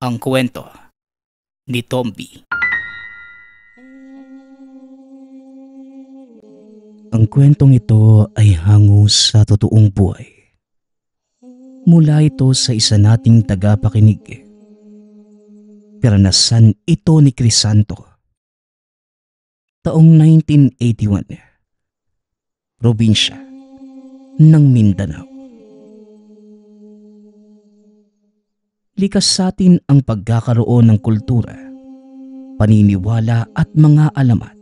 Ang kwento ni Tomby. Ang kwentong ito ay hango sa totoong buhay. Mula ito sa isa nating tagapakinig. Karanasan ito ni Crisanto. Taong 1981. Probinsya ng Mindanao. Likas sa atin ang pagkakaroon ng kultura, paniniwala at mga alamat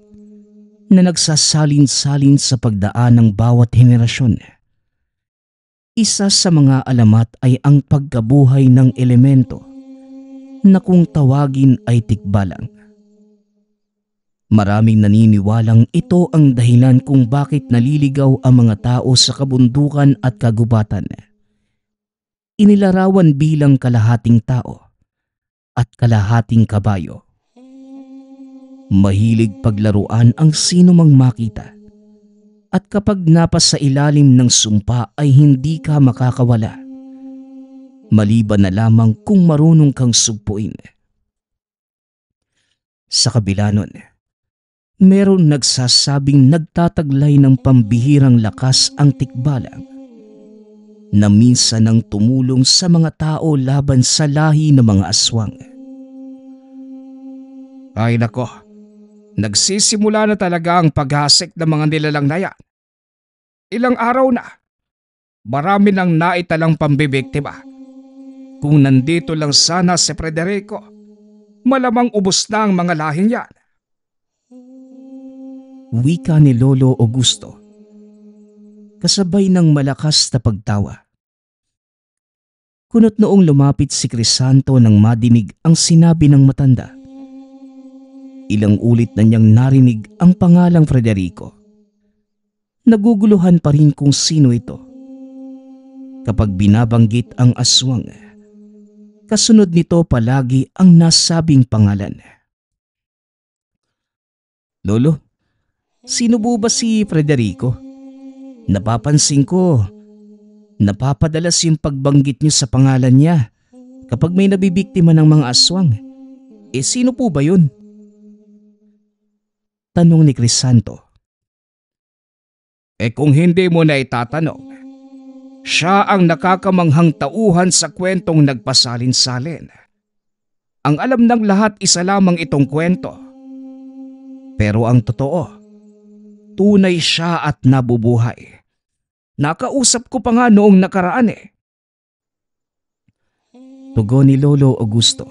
na nagsasalin-salin sa pagdaan ng bawat henerasyon. Isa sa mga alamat ay ang pagkabuhay ng elemento na kung tawagin ay tikbalang. Maraming naniniwalang ito ang dahilan kung bakit naliligaw ang mga tao sa kabundukan at kagubatan. Inilarawan bilang kalahating tao at kalahating kabayo. Mahilig paglaruan ang sino mang makita at kapag napas sa ilalim ng sumpa ay hindi ka makakawala. Maliban na lamang kung marunong kang sugpuin. Sa kabila nun, meron nagsasabing nagtataglay ng pambihirang lakas ang tikbalang na minsan nang tumulong sa mga tao laban sa lahi ng mga aswang. Ay nako, nagsisimula na talaga ang paghasik ng mga nilalang na yan. Ilang araw na, marami nang naitalang pambibiktima. Kung nandito lang sana si Frederico, malamang ubos na ang mga lahing yan. Wika ni Lolo Augusto, kasabay ng malakas na pagtawa. Kunot noong lumapit si Crisanto nang madinig ang sinabi ng matanda. Ilang ulit na niyang narinig ang pangalang Frederico. Naguguluhan pa rin kung sino ito. Kapag binabanggit ang aswang, kasunod nito palagi ang nasabing pangalan. Lolo, sino po ba si Frederico? Napapansin ko, napapadalas yung pagbanggit niyo sa pangalan niya kapag may nabibiktima ng mga aswang. Sino po ba yun? Tanong ni Crisanto. Kung hindi mo na itatanong, siya ang nakakamanghang tauhan sa kwentong nagpasalin-salin. Ang alam ng lahat isa lamang itong kwento. Pero ang totoo, tunay siya at nabubuhay. Nakausap ko pa nga noong nakaraan Tugon ni Lolo Augusto.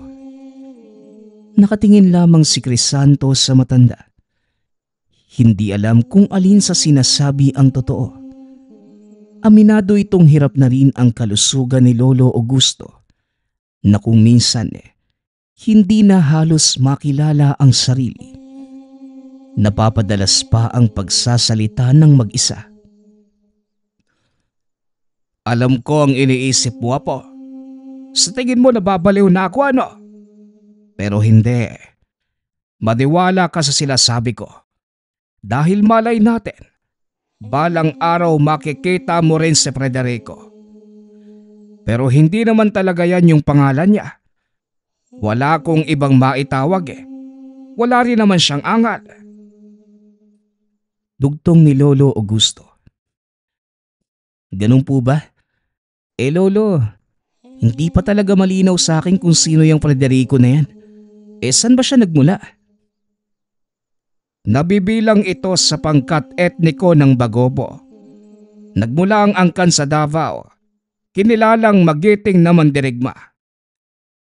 Nakatingin lamang si Crisanto sa matanda. Hindi alam kung alin sa sinasabi ang totoo. Aminado itong hirap na rin ang kalusugan ni Lolo Augusto na kung minsan hindi na halos makilala ang sarili. Napapadalas pa ang pagsasalita ng mag-isa. Alam ko ang iniisip mo, Apo. Sa tingin mo nababaliw na ako, ano? Pero hindi. Maniwala ka sa sinasabi ko. Dahil malay natin, balang araw makikita mo rin si Frederico. Pero hindi naman talaga yan yung pangalan niya. Wala kong ibang maitawag Wala rin naman siyang angal. Dugtong ni Lolo Augusto. Ganun po ba? Lolo, hindi pa talaga malinaw sa akin kung sino yung Frederico na yan. Saan ba siya nagmula? Nabibilang ito sa pangkat etniko ng Bagobo. Nagmula ang angkan sa Davao, kinilalang magiting na mandirigma.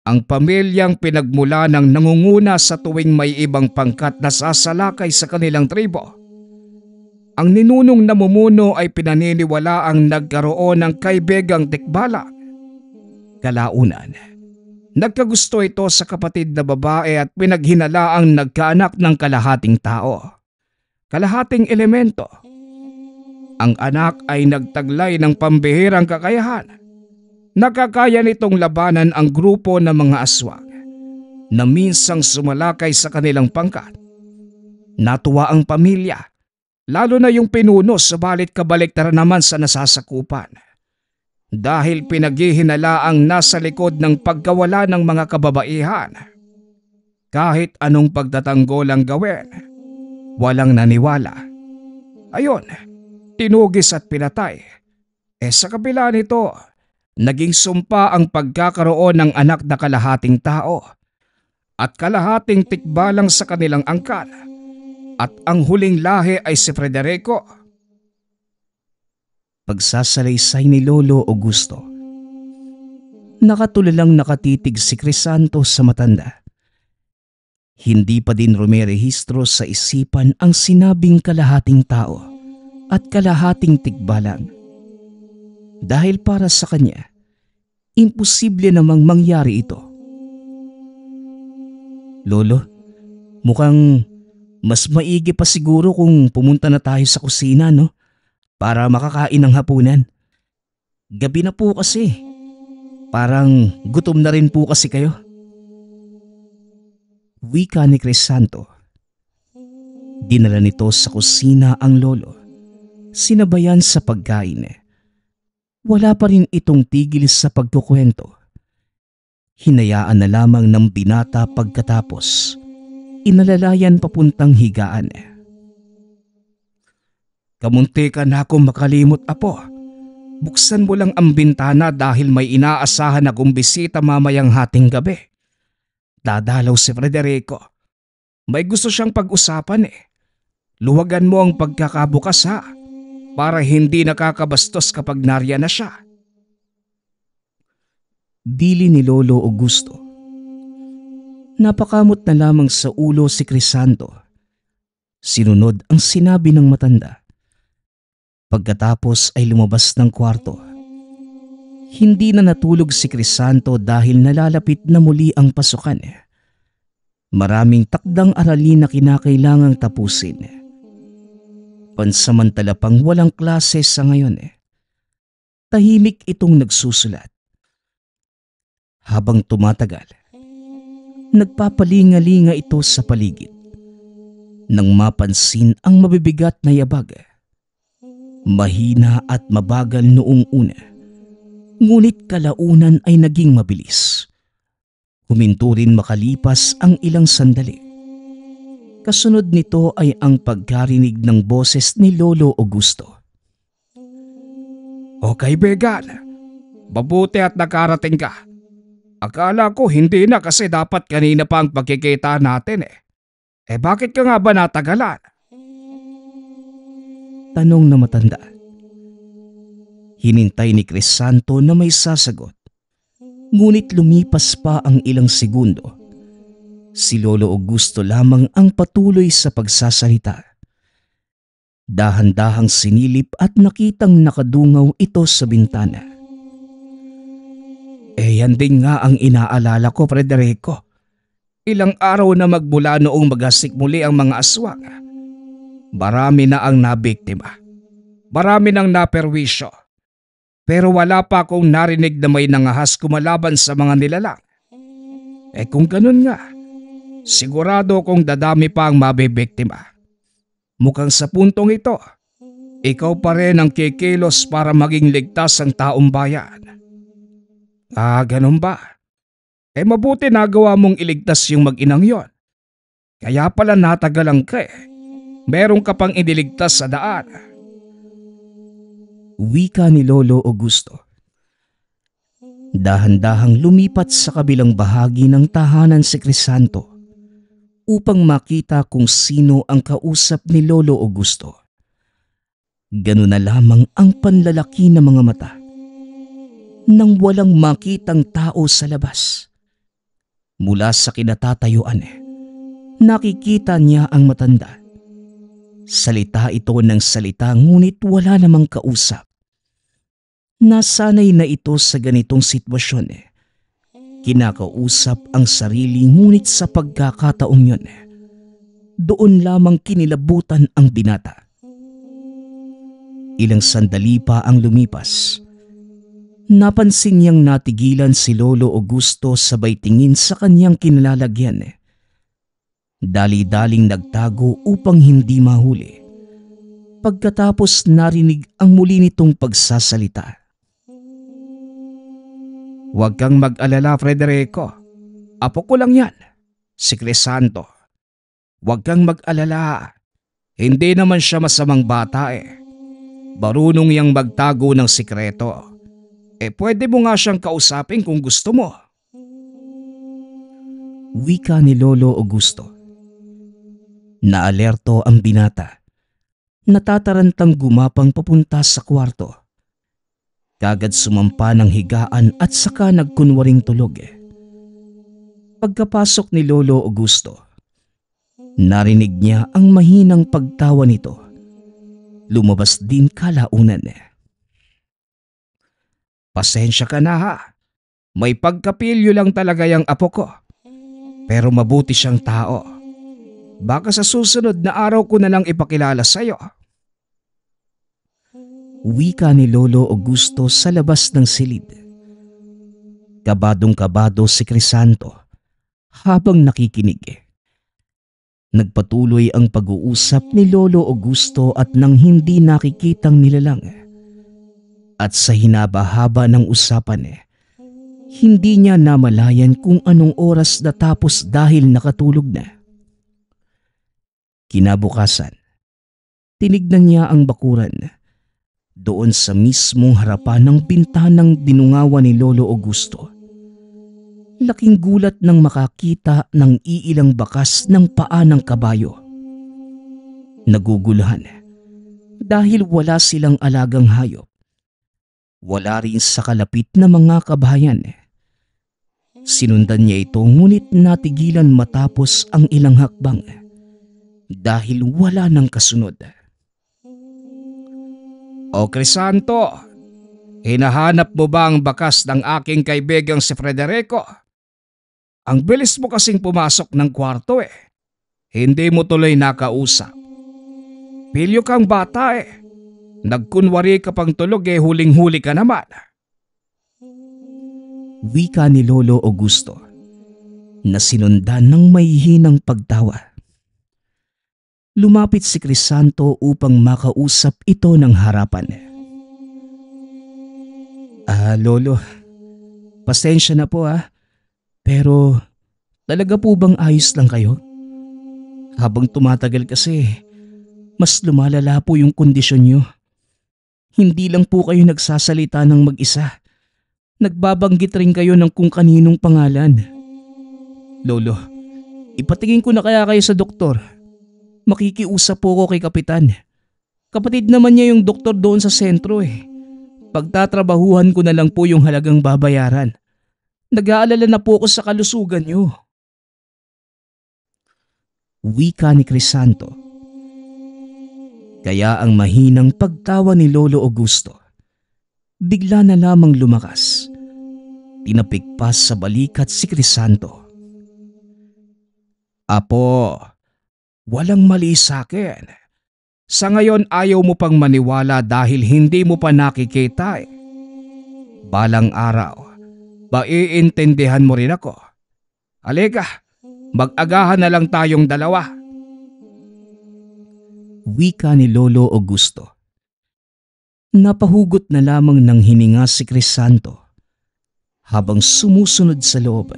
Ang pamilyang pinagmula ng nangunguna sa tuwing may ibang pangkat na sasalakay sa kanilang tribo. Ang ninunong namumuno ay pinaniniwala ang nagkaroon ng kaibigang tikbalang. Kalaunan, nagkagusto ito sa kapatid na babae at pinaghinalaang nagkaanak ng kalahating tao, kalahating elemento. Ang anak ay nagtaglay ng pambihirang kakayahan. Nakakaya nitong labanan ang grupo ng mga aswang na minsang sumalakay sa kanilang pangkat. Natuwa ang pamilya, lalo na yung pinuno, subalit kabaliktaran naman sa nasasakupan. dahil pinaghihinalaang nasa likod ng pagkawala ng mga kababaihan. Kahit anong pagtatanggol ang gawin, walang naniwala. Ayon, tinugis at pinatay. Sa kabila nito, naging sumpa ang pagkakaroon ng anak na kalahating tao at kalahating tikbalang sa kanilang angkan, at ang huling lahi ay si Federico. Pagsasalaysay ni Lolo Augusto. Nakatulalang nakatitig si Crisanto sa matanda. Hindi pa din rumerehistro sa isipan ang sinabing kalahating tao at kalahating tikbalang. Dahil para sa kanya, imposible namang mangyari ito. Lolo, mukhang mas maigi pa siguro kung pumunta na tayo sa kusina, no? Para makakain ng hapunan. Gabi na po kasi. Parang gutom na rin po kasi kayo. Wika ni Crisanto. Dinala nito sa kusina ang lolo. Sinabayan sa pagkain. Wala pa rin itong tigil sa pagkukwento. Hinayaan na lamang ng binata pagkatapos. Inalalayan papuntang higaan. Kamunti ka na akong makalimot, apo. Buksan mo lang ang bintana dahil may inaasahan akong bisita mamayang hating gabi. Dadalaw si Federico. May gusto siyang pag-usapan . Luwagan mo ang pagkakabukas ha, para hindi nakakabastos kapag nariyan na siya. Dili ni Lolo Augusto. Napakamot na lamang sa ulo si Crisanto. Sinunod ang sinabi ng matanda. Pagkatapos ay lumabas ng kwarto. Hindi na natulog si Crisanto dahil nalalapit na muli ang pasukan. Maraming takdang aralin na kinakailangang tapusin. Pansamantala pang walang klase sa ngayon. Tahimik itong nagsusulat. Habang tumatagal, nagpapalinga-linga ito sa paligid. Nang mapansin ang mabibigat na yabag. Mahina at mabagal noong una, ngunit kalaunan ay naging mabilis. Huminto rin makalipas ang ilang sandali. Kasunod nito ay ang pagkarinig ng boses ni Lolo Augusto. O kaibigan, mabuti at nakarating ka. Akala ko hindi na kasi dapat kanina pa ang pagkikita natin . Bakit ka nga ba natagalan? Tanong na matanda. Hinintay ni Crisanto na may sasagot. Ngunit lumipas pa ang ilang segundo. Si Lolo Augusto lamang ang patuloy sa pagsasalita. Dahan-dahang sinilip at nakitang nakadungaw ito sa bintana. Yan din nga ang inaalala ko, Federico. Ilang araw na magmula noong magasik muli ang mga aswang. Marami na ang nabiktima. Marami nang naperwisyo. Pero wala pa akong narinig na may nangahas kumalaban sa mga nilalang. Kung ganun nga, sigurado kong dadami pa ang mabibiktima. Mukhang sa puntong ito, ikaw pa rin ang kikilos para maging ligtas ang taong bayan. Ganun ba? Mabuti nagawa mong iligtas yung mag-inang yon. Kaya pala natagalan ka . Meron ka pang iniligtas sa daan. Wika ni Lolo Augusto. Dahan-dahang lumipat sa kabilang bahagi ng tahanan si Crisanto upang makita kung sino ang kausap ni Lolo Augusto. Ganun na lamang ang panlalaki ng mga mata. Nang walang makitang tao sa labas. Mula sa kinatatayuan, nakikita niya ang matanda. Salita ito ng salita ngunit wala namang kausap. Nasanay na ito sa ganitong sitwasyon. Kinakausap ang sarili ngunit sa pagkakataong yun, doon lamang kinilabutan ang binata. Ilang sandali pa ang lumipas. Napansin niyang natigilan si Lolo Augusto sabay tingin sa kanyang kinalalagyan. Dali-daling nagtago upang hindi mahuli. Pagkatapos narinig ang muli nitong pagsasalita. Huwag kang mag-alala, Frederico. Apo ko lang yan, si Crisanto. Huwag kang mag-alala. Hindi naman siya masamang bata eh. Marunong yang magtago ng sikreto. Pwede mo nga siyang kausapin kung gusto mo. Wika ni Lolo Augusto. Naalerto ang binata. Natatarantang gumapang papunta sa kwarto. Kagad sumampa ng higaan at saka nagkunwaring tulog. Pagkapasok ni Lolo Augusto, narinig niya ang mahinang pagtawa nito. Lumabas din kalaunan. Pasensya ka na ha. May pagkapilyo lang talaga yung apo ko. Pero mabuti siyang tao. Baka sa susunod na araw ko na lang ipakilala sa'yo. Wika ni Lolo Augusto sa labas ng silid. Kabadong-kabado si Crisanto habang nakikinig. Nagpatuloy ang pag-uusap ni Lolo Augusto at nang hindi nakikitang nilalang. At sa hinaba-haba ng usapan, hindi niya namalayan kung anong oras natapos dahil nakatulog na. Kinabukasan, tinignan niya ang bakuran. Doon sa mismong harapan ng bintanang dinungawan ni Lolo Augusto. Laking gulat nang makakita ng iilang bakas ng paa ng kabayo. Naguguluhan dahil wala silang alagang hayop. Wala rin sa kalapit na mga kabahayan. Sinundan niya ito ngunit natigilan matapos ang ilang hakbang dahil wala nang kasunod. O Crisanto, hinahanap mo ba ang bakas ng aking kaibigang si Frederico? Ang bilis mo kasing pumasok ng kwarto eh. Hindi mo tuloy nakausap. Pilyo kang bata eh. Nagkunwari ka pang tulog eh, huling-huli ka naman. Wika ni Lolo Augusto na sinundan ng mahihinang pagtawa. Lumapit si Crisanto upang makausap ito ng harapan. Lolo, pasensya na po pero talaga po bang ayos lang kayo? Habang tumatagal kasi, mas lumalala po yung kondisyon nyo. Hindi lang po kayo nagsasalita ng mag-isa. Nagbabanggit rin kayo ng kung kaninong pangalan. Lolo, ipatingin ko na kaya kayo sa doktor. Makikiusap po ko kay Kapitan. Kapatid naman niya yung doktor doon sa sentro eh. Pagtatrabahuhan ko na lang po yung halagang babayaran. Nag-aalala na po ako sa kalusugan niyo. Wika ni Crisanto. Kaya ang mahinang pagtawa ni Lolo Augusto bigla na lamang lumakas. Tinapik pa sa balikat si Crisanto. Apo, walang mali sa akin. Sa ngayon ayaw mo pang maniwala dahil hindi mo pa nakikita eh. Balang araw, maiintindihan mo rin ako. Halika, mag-agahan na lang tayong dalawa. Wika ni Lolo Augusto. Napahugot na lamang ng hininga si Crisanto habang sumusunod sa loob.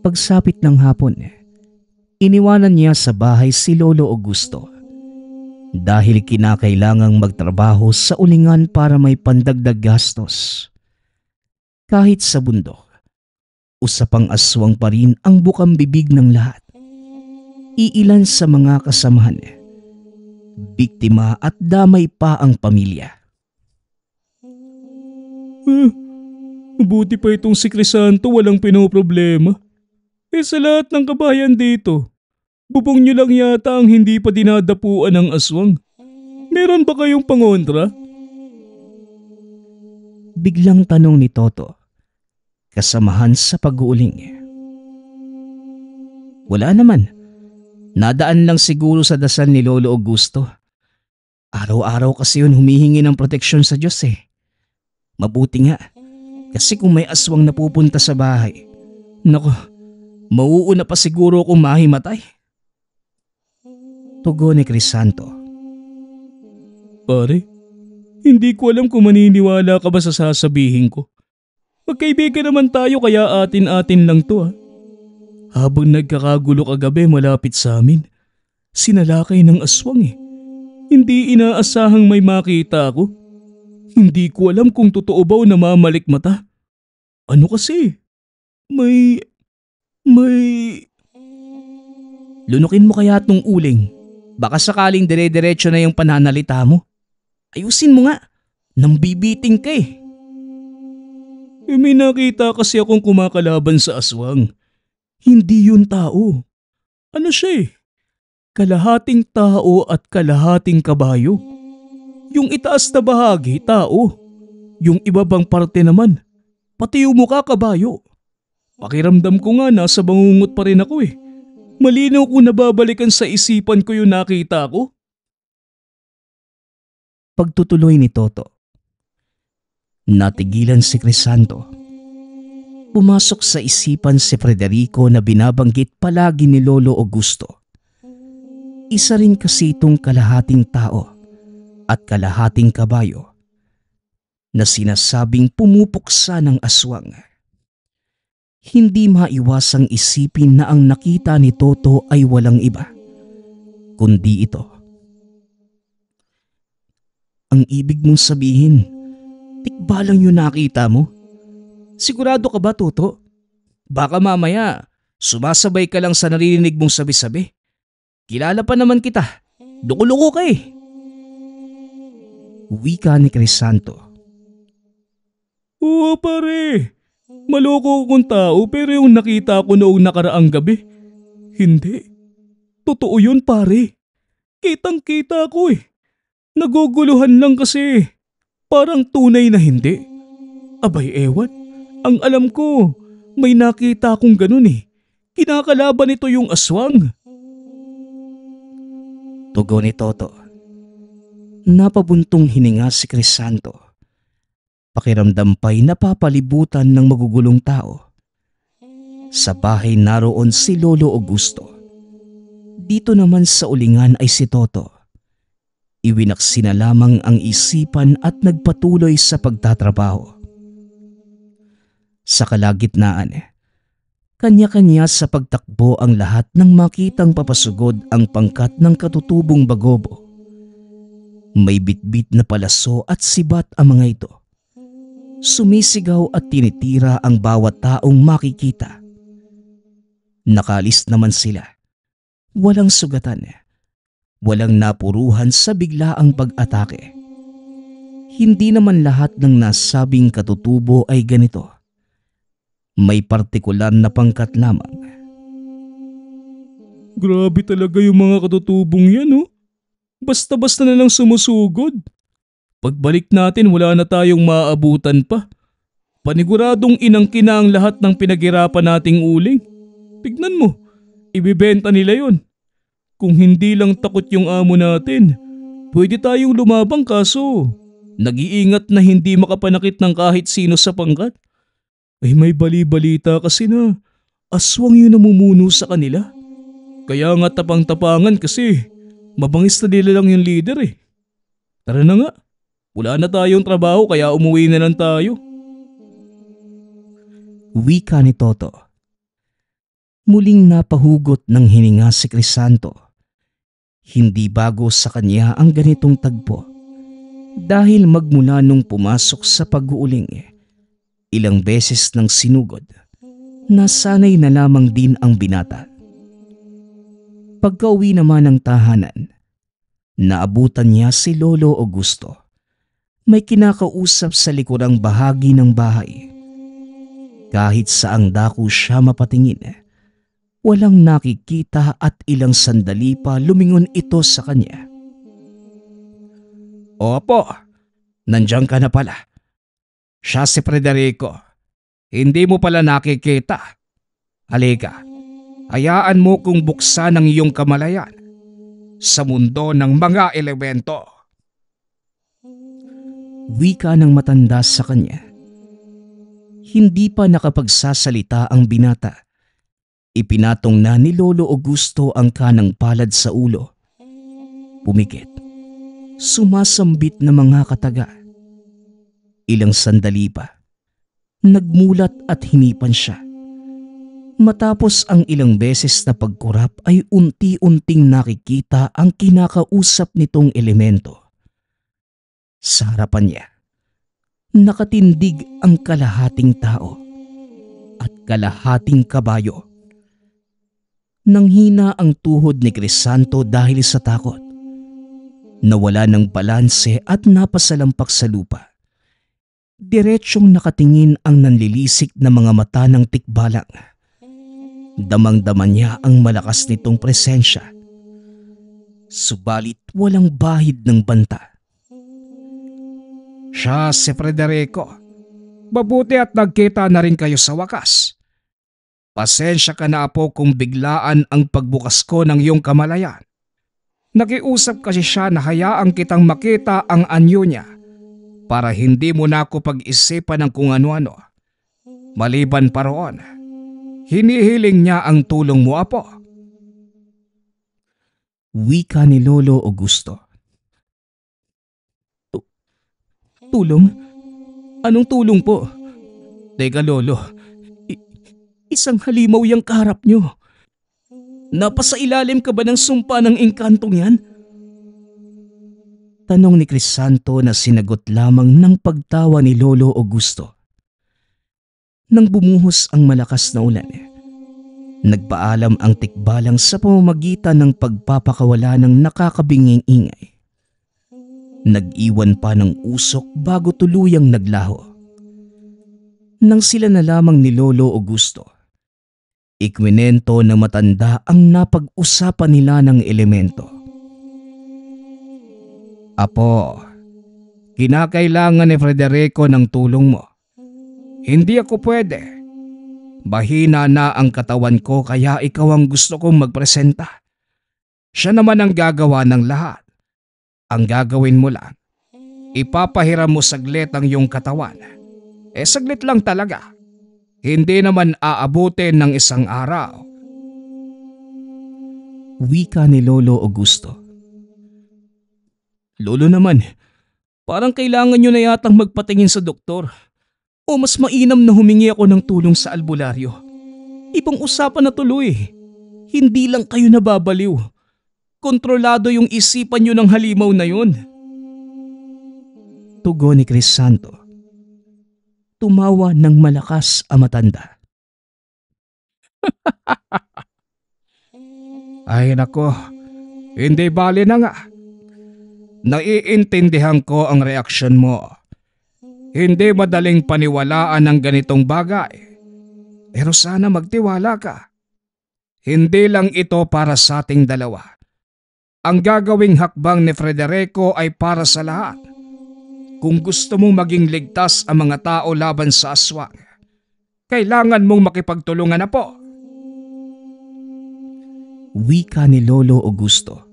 Pagsapit ng hapon, iniwanan niya sa bahay si Lolo Augusto dahil kinakailangang magtrabaho sa ulingan para may pandagdag gastos. Kahit sa bundok, usapang aswang pa rin ang bukang bibig ng lahat. Iilan sa mga kasamahan, biktima at damay pa ang pamilya. Mabuti pa itong si Crisanto walang pinoproblema. Sa lahat ng kabayan dito, bubong niyo lang yata ang hindi pa dinadapuan ng aswang. Meron ba kayong pangontra? Biglang tanong ni Toto, kasamahan sa pag-uuling. Wala naman. Nadaan lang siguro sa dasal ni Lolo Augusto. Araw-araw kasi yun humihingi ng proteksyon sa Diyos eh. Mabuti nga, kasi kung may aswang na pupunta sa bahay, naku, mauuna pa siguro kung mahimatay. Tugon ni Crisanto. Pare, hindi ko alam kung maniniwala ka ba sa sasabihin ko. Magkaibigan naman tayo kaya atin-atin lang to ha. Habang nagkakagulo kagabi malapit sa amin, sinalakay ng aswang eh. Hindi inaasahang may makita ako. Hindi ko alam kung totoo ba o namamalik mata. Ano kasi? May... Lunukin mo kaya tong uling. Baka sakaling dire-diretso na yung pananalita mo. Ayusin mo nga. Nambibiting ka eh. May nakita kasi akong kumakalaban sa aswang. Hindi yun tao. Ano siya eh? Kalahating tao at kalahating kabayo. Yung itaas na bahagi, tao. Yung ibabang parte naman, pati yung mukha kabayo. Pakiramdam ko nga nasa bangungot pa rin ako eh. Malinaw kung nababalikan sa isipan ko yung nakita ko. Pagtutuloy ni Toto, natigilan si Crisanto. Pumasok sa isipan si Federico na binabanggit palagi ni Lolo Augusto. Isa rin kasi itong kalahating tao at kalahating kabayo na sinasabing pumupuksa ng aswang. Hindi maiwasang isipin na ang nakita ni Toto ay walang iba, kundi ito. Ang ibig mong sabihin, tikbalang yun nakita mo? Sigurado ka ba, Toto? Baka mamaya, sumasabay ka lang sa narinig mong sabi-sabi. Kilala pa naman kita. Loko-loko ka eh. Wika ni Crisanto. Oo pare, maloko akong tao pero yung nakita ko noong nakaraang gabi, hindi. Totoo yun pare. Kitang-kita ko eh. Naguguluhan lang kasi. Parang tunay na hindi. Abay ewan, ang alam ko, may nakita akong ganun eh. Kinakalaban nito yung aswang. Tugon ni Toto. Napabuntong hininga si Crisanto. Pakiramdam pa'y napapalibutan ng magugulong tao. Sa bahay naroon si Lolo Augusto. Dito naman sa ulingan ay si Toto. Iwinaksi na lamang ang isipan at nagpatuloy sa pagtatrabaho. Sa kalagitnaan, kanya-kanya sa pagtakbo ang lahat ng makitang papasugod ang pangkat ng katutubong bagobo. May bitbit na palaso at sibat ang mga ito. Sumisigaw at tinitira ang bawat taong makikita. Nakalis naman sila. Walang sugatan. Walang napuruhan sa biglaang pag-atake. Hindi naman lahat ng nasabing katutubo ay ganito. May partikular na pangkat lamang. Grabe talaga yung mga katutubong yan oh. Basta-basta na lang sumusugod. Pagbalik natin wala na tayong maaabutan pa. Paniguradong inangkina ang lahat ng pinaghirapan nating uling. Tignan mo, ibibenta nila yon. Kung hindi lang takot yung amo natin, pwede tayong lumabang kaso nag-iingat na hindi makapanakit ng kahit sino sa pangkat. Ay may bali-balita kasi na aswang yun namumuno sa kanila. Kaya nga tapang-tapangan kasi mabangis na nila lang yung leader eh. Tara na nga, wala na tayong trabaho kaya umuwi na lang tayo. Wika ni Toto. Muling napahugot ng hininga si Crisanto. Hindi bago sa kanya ang ganitong tagpo. Dahil magmula nung pumasok sa pag-uuling, ilang beses nang sinugod, nasanay na lamang din ang binata. Pagka-uwi naman ng tahanan, naabutan niya si Lolo Augusto. May kinakausap sa likurang bahagi ng bahay. Kahit saang dako siya mapatingin, walang nakikita at ilang sandali pa lumingon ito sa kanya. Opo, nandiyan ka na pala. Siya si Federico. Hindi mo pala nakikita. Halika, hayaan mo kong buksan ang iyong kamalayan sa mundo ng mga elemento. Wika ng matanda sa kanya. Hindi pa nakapagsasalita ang binata. Ipinatong na ni Lolo Augusto ang kanang palad sa ulo. Pumikit. Sumasambit na mga kataga. Ilang sandali pa. Nagmulat at hinipan siya. Matapos ang ilang beses na pagkurap ay unti-unting nakikita ang kinakausap nitong elemento. Sa harapan niya, nakatindig ang kalahating tao at kalahating kabayo. Nanghina ang tuhod ni Crisanto dahil sa takot. Nawala ng balanse at napasalampak sa lupa. Diretsyong nakatingin ang nanlilisik na mga mata ng tikbalang. Damang-dama niya ang malakas nitong presensya. Subalit walang bahid ng banta. Siya si Federico. Mabuti at nagkita na rin kayo sa wakas. Pasensya ka na po kung biglaan ang pagbukas ko ng iyong kamalayan. Nakiusap kasi siya na hayaan kitang makita ang anyo niya para hindi mo na ako pag-isipan ng kung ano-ano. Maliban pa roon, hinihiling niya ang tulong mo, apo. Wika ni Lolo Augusto. Tulong? Anong tulong po? Teka Lolo, isang halimaw yang kaharap niyo. Napasailalim ka ba ng sumpa ng engkantong yan? Tanong ni Crisanto na sinagot lamang ng pagtawa ni Lolo Augusto. Nang bumuhos ang malakas na ulan, nagpaalam ang tikbalang sa pamamagitan ng pagpapakawala ng nakakabinging ingay. Nag-iwan pa ng usok bago tuluyang naglaho. Nang sila na lamang ni Lolo Augusto, ikwinento na matanda ang napag-usapan nila ng elemento. Apo, kinakailangan ni Federico ng tulong mo. Hindi ako pwede. Mahina na ang katawan ko kaya ikaw ang gusto kong magpresenta. Siya naman ang gagawa ng lahat. Ang gagawin mo lang, ipapahiram mo saglit ang iyong katawan. Saglit lang talaga. Hindi naman aabutin ng isang araw. Wika ni Lolo Augusto. Lolo naman, parang kailangan nyo na yatang magpatingin sa doktor. O mas mainam na humingi ako ng tulong sa albularyo. Ibang usapan na tuloy. Hindi lang kayo nababaliw. Kontrolado yung isipan nyo ng halimaw na yun. Tugon ni Crisanto. Tumawa ng malakas ang matanda. Ay nako, hindi bali na nga. Naiintindihan ko ang reaksyon mo. Hindi madaling paniwalaan ang ganitong bagay. Pero sana magtiwala ka. Hindi lang ito para sa ating dalawa. Ang gagawing hakbang ni Federico ay para sa lahat. Kung gusto mong maging ligtas ang mga tao laban sa aswang, kailangan mong makipagtulungan na po. Wika ni Lolo Augusto.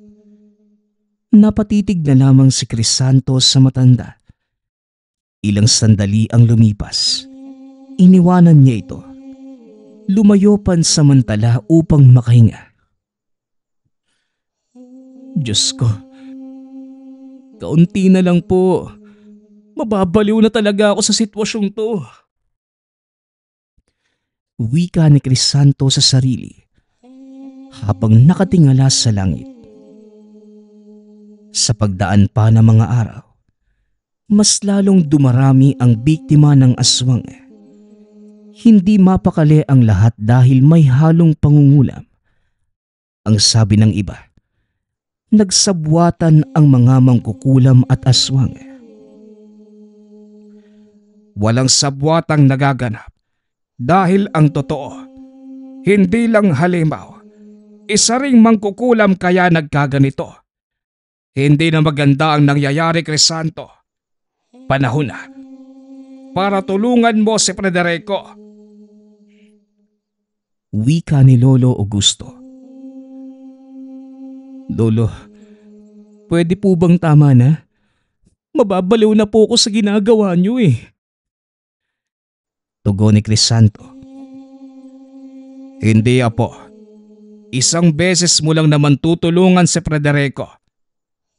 Napatitig na lamang si Crisanto sa matanda. Ilang sandali ang lumipas. Iniwanan niya ito. Lumayo pansamantala upang makahinga. Diyos ko, kaunti na lang po. Mababaliw na talaga ako sa sitwasyong to. Wika ni Crisanto sa sarili habang nakatingala sa langit. Sa pagdaan pa ng mga araw, mas lalong dumarami ang biktima ng aswang. Hindi mapakali ang lahat dahil may halong pangungulam. Ang sabi ng iba, nagsabwatan ang mga mangkukulam at aswang. Walang sabwatang nagaganap dahil ang totoo, hindi lang halimaw, isa ring mangkukulam kaya nagkaganito. Hindi na maganda ang nangyayari, Crisanto. Panahon na para tulungan mo si Federico. Wika ni Lolo Augusto. Lolo, pwede po bang tama na? Mababaliw na po ako sa ginagawa niyo eh. Tugon ni Crisanto. Hindi apo. Isang beses mo lang naman tutulungan si Federico.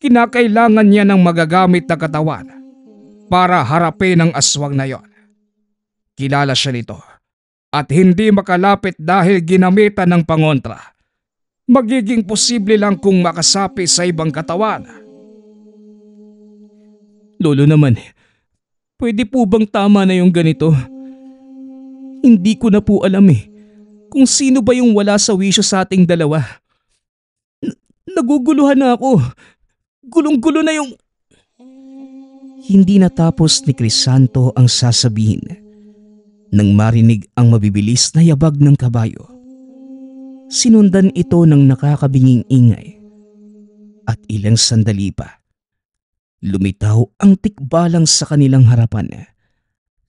Kinakailangan niya ng magagamit na katawan para harapin ang aswang na yon. kilala siya nito at hindi makalapit dahil ginamitan ng pangontra, magiging posible lang kung makasapi sa ibang katawan. Lolo naman, pwede po bang tama na yung ganito? Hindi ko na po alam kung sino ba yung wala sa wisyo sa ating dalawa. Naguguluhan na ako. Gulong-gulo na yung... Hindi natapos ni Crisanto ang sasabihin nang marinig ang mabibilis na yabag ng kabayo. Sinundan ito ng nakakabinging ingay at ilang sandali pa, lumitaw ang tikbalang sa kanilang harapan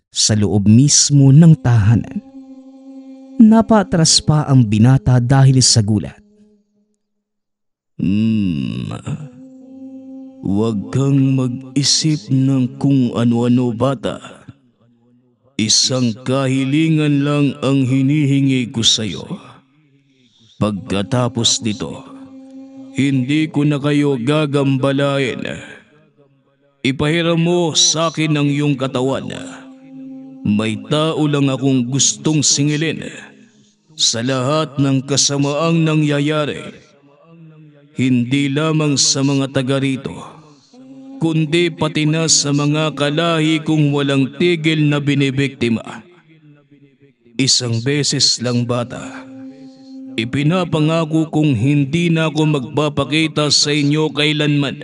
sa loob mismo ng tahanan. Napatras pa ang binata dahil sa gulat. Huwag kang mag-isip ng kung ano-ano, bata. Isang kahilingan lang ang hinihingi ko sa'yo. Pagkatapos nito, hindi ko na kayo gagambalain. Ipahiram mo sa akin ang iyong katawan. May tao lang akong gustong singilin sa lahat ng kasamaang nangyayari. Hindi lamang sa mga taga rito, kundi pati na sa mga kalahi kong walang tigil na binibiktima. Isang beses lang, bata. Ipinapangako kong hindi na ako magpapakita sa inyo kailanman.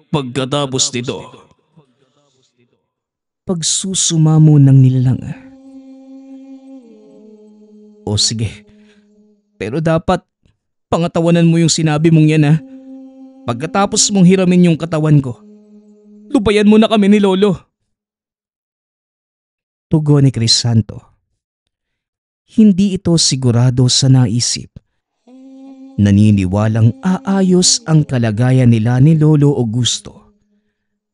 Pagkatapos nito, pagsusumamo ng nilalang. O sige, pero dapat pangatawanan mo yung sinabi mong yan. Pagkatapos mong hiramin yung katawan ko, lubayan mo na kami ni Lolo. Tugon ni Crisanto. Hindi ito sigurado sa naisip. Naniniwalang aayos ang kalagayan nila ni Lolo Augusto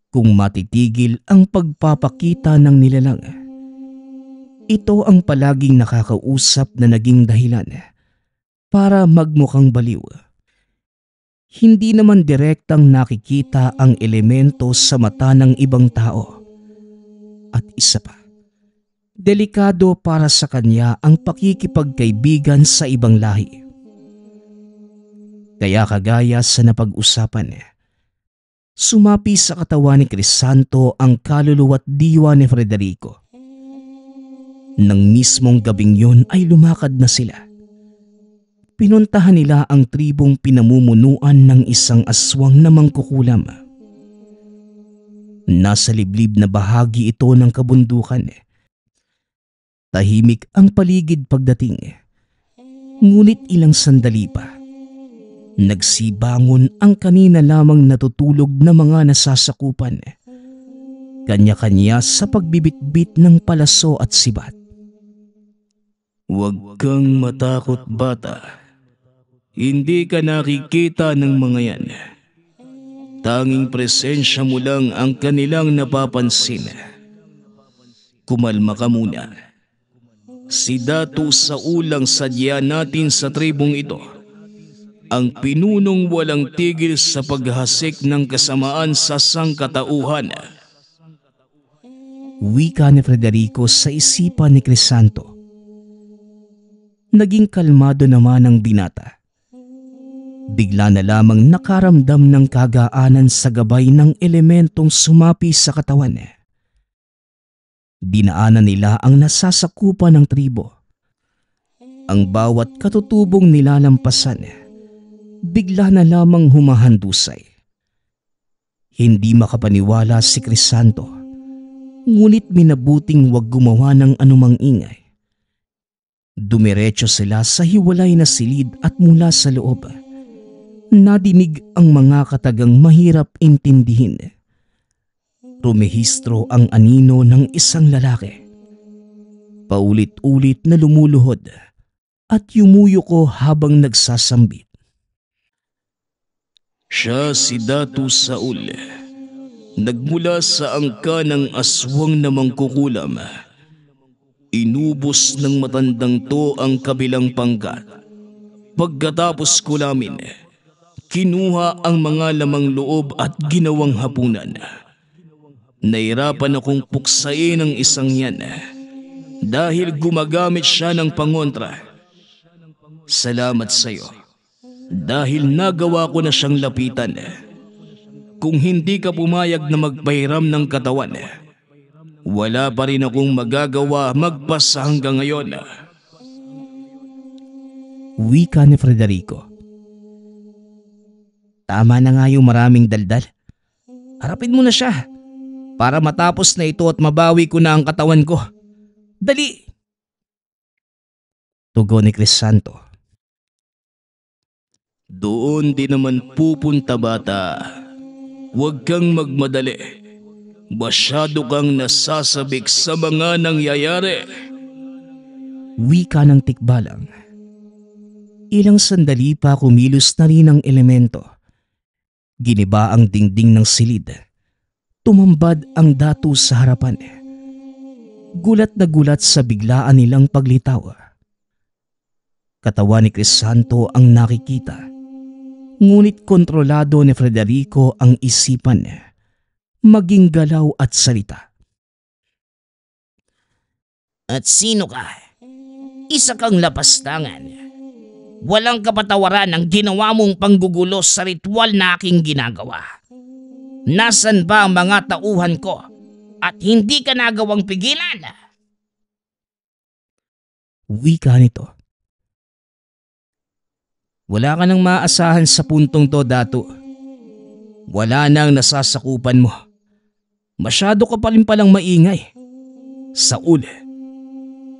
kung matitigil ang pagpapakita ng nilalang. Ito ang palaging nakakausap na naging dahilan para magmukhang baliw. Hindi naman direktang nakikita ang elemento sa mata ng ibang tao. At isa pa, delikado para sa kanya ang pakikipagkaibigan sa ibang lahi. Kaya kagaya sa napag-usapan, sumapi sa katawan ni Crisanto ang kaluluwa at diwa ni Federico. Nang mismong gabing yun ay lumakad na sila. Pinuntahan nila ang tribong pinamumunuan ng isang aswang na mangkukulam. Nasa liblib na bahagi ito ng kabundukan. Tahimik ang paligid pagdating. Ngunit ilang sandali pa, nagsibangon ang kanina lamang natutulog na mga nasasakupan. Kanya-kanya sa pagbibitbit ng palaso at sibat. Huwag kang matakot, bata. Hindi ka nakikita ng mga yan. Tanging presensya mo lang ang kanilang napapansin. Kumalma ka muna. Si Datu Saul ang sadya natin sa tribong ito. Ang pinunong walang tigil sa paghasik ng kasamaan sa sangkatauhan. Wika ni Federico sa isipan ni Crisanto. Naging kalmado naman ang binata. Bigla na lamang nakaramdam ng kagaanan sa gabay ng elementong sumapi sa katawan. Dinaanan nila ang nasasakupan ng tribo. Ang bawat katutubong nilalampasan, bigla na lamang humahandusay. Hindi makapaniwala si Crisanto, ngunit minabuting wag gumawa ng anumang ingay. Dumiretso sila sa hiwalay na silid at mula sa loob, nadinig ang mga katagang mahirap intindihin. Rumehistro ang anino ng isang lalaki. Paulit-ulit na lumuluhod at yumuyuko habang nagsasambit. Siya si Datu Saul, nagmula sa angka ng aswang na mangkukulam. Inubos ng matandang to ang kabilang pangkat. Pagkatapos kulamin, kinuha ang mga lamang loob at ginawang hapunan. Nahirapan akong puksain ang isang yan. dahil gumagamit siya ng pangontra. Salamat sa iyo dahil nagawa ko na siyang lapitan. Kung hindi ka pumayag na magpahiram ng katawan, wala pa rin akong magagawa magpasa hanggang ngayon. Wika ni Frederico. Tama na nga yung maraming daldal. Harapin mo na siya para matapos na ito at mabawi ko na ang katawan ko. Dali! Tugon ni Crisanto. Doon din naman pupunta, bata. Huwag kang magmadali. Masyado kang nasasabik sa mga nangyayari. Wika ng tikbalang. Ilang sandali pa kumilos na rin ang elemento. Giniba ang dingding ng silid. Tumambad ang datu sa harapan. Gulat na gulat sa biglaan nilang paglitaw. Katawan ni Crisanto ang nakikita. Ngunit kontrolado ni Frederico ang isipan, maging galaw at salita. At sino ka? Isa kang lapastangan. Walang kapatawaran ang ginawa mong panggugulo sa ritual na aking ginagawa. Nasaan ba ang mga tauhan ko at hindi ka nagawang pigilan? Wika nito. Wala ka nang maasahan sa puntong to, Dato. Wala nang nasasakupan mo. Masyado ka pa rin palang maingay. Saul,